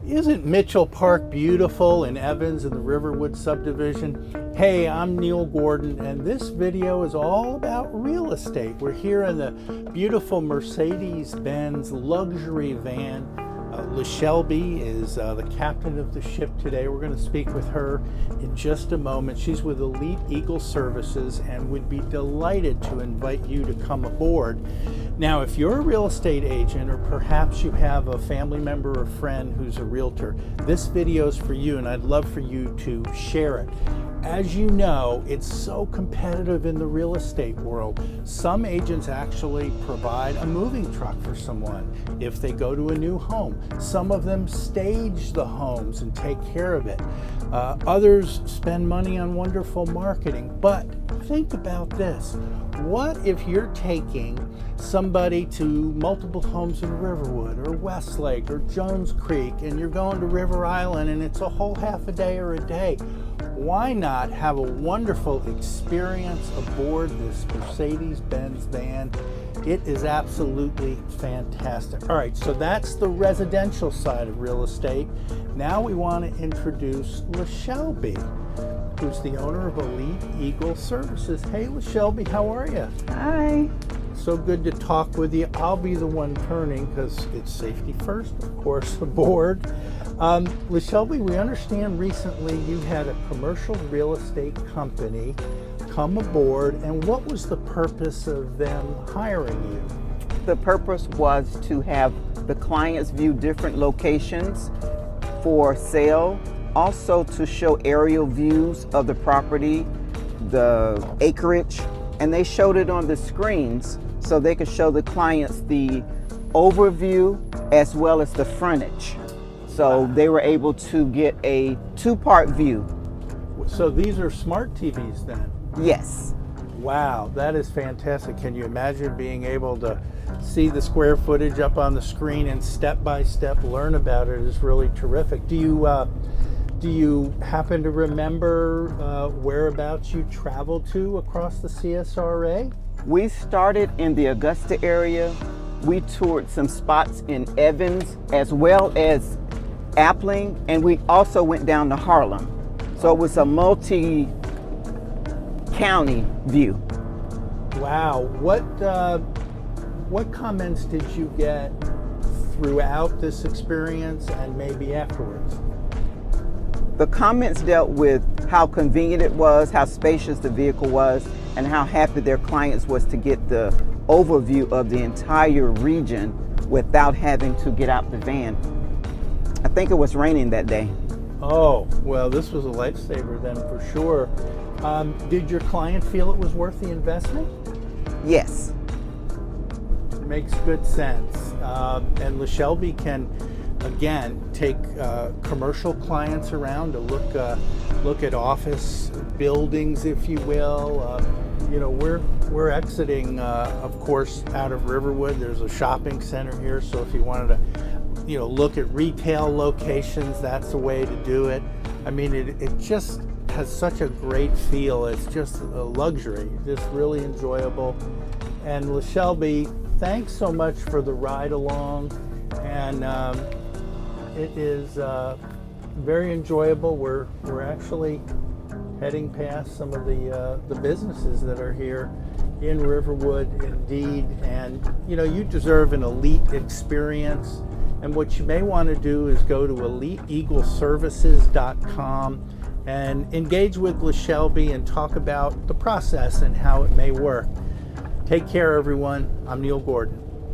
Isn't Mitchell Park beautiful in Evans in the Riverwood subdivision? Hey, I'm Neil Gordon, and this video is all about real estate. We're here in the beautiful Mercedes Benz luxury van. LaShelby is the captain of the ship today. We're going to speak with her in just a moment. She's with Elite Eagle Services and would be delighted to invite you to come aboard. Now, if you're a real estate agent, or perhaps you have a family member or friend who's a realtor, this video is for you, and I'd love for you to share it. As you know, it's so competitive in the real estate world. Some agents actually provide a moving truck for someone if they go to a new home. Some of them stage the homes and take care of it. Others spend money on wonderful marketing. But think about this. What if you're taking somebody to multiple homes in Riverwood or Westlake or Jones Creek, and you're going to River Island and it's a whole half a day or a day? Why not have a wonderful experience aboard this Mercedes Benz van? It is absolutely fantastic. All right, so that's the residential side of real estate. Now we want to introduce LaShelby, who's the owner of Elite Eagle Services. Hey, LaShelby, how are you? Hi. So good to talk with you. I'll be the one turning because it's safety first, of course, aboard. LaShelby, we understand recently you had a commercial real estate company come aboard, and what was the purpose of them hiring you? The purpose was to have the clients view different locations for sale, also to show aerial views of the property, the acreage, and they showed it on the screens so they could show the clients the overview as well as the frontage. So they were able to get a two-part view. So these are smart TVs then? Yes. Wow, that is fantastic. Can you imagine being able to see the square footage up on the screen and step by step learn about it? Is really terrific. Do you happen to remember whereabouts you traveled to across the CSRA? We started in the Augusta area. We toured some spots in Evans as well as Appling, and we also went down to Harlem. So it was a multi-county view. Wow. What comments did you get throughout this experience and maybe afterwards? The comments dealt with how convenient it was, how spacious the vehicle was, and how happy their clients was to get the overview of the entire region without having to get out the van. I think it was raining that day. Oh, well, this was a lifesaver then for sure. Did your client feel it was worth the investment? Yes. Makes good sense. And LaShelby can, again, take commercial clients around to look at office buildings, if you will. You know, we're exiting, of course, out of Riverwood. There's a shopping center here, so if you wanted to, you know, look at retail locations, that's the way to do it. I mean, it just has such a great feel. It's just a luxury, just really enjoyable. And LaShelby, thanks so much for the ride along, and it is very enjoyable. We're actually heading past some of the businesses that are here in Riverwood, indeed. And you know, you deserve an elite experience. And what you may want to do is go to eliteeagleservices.com and engage with LaShelby and talk about the process and how it may work. Take care, everyone. I'm Neil Gordon.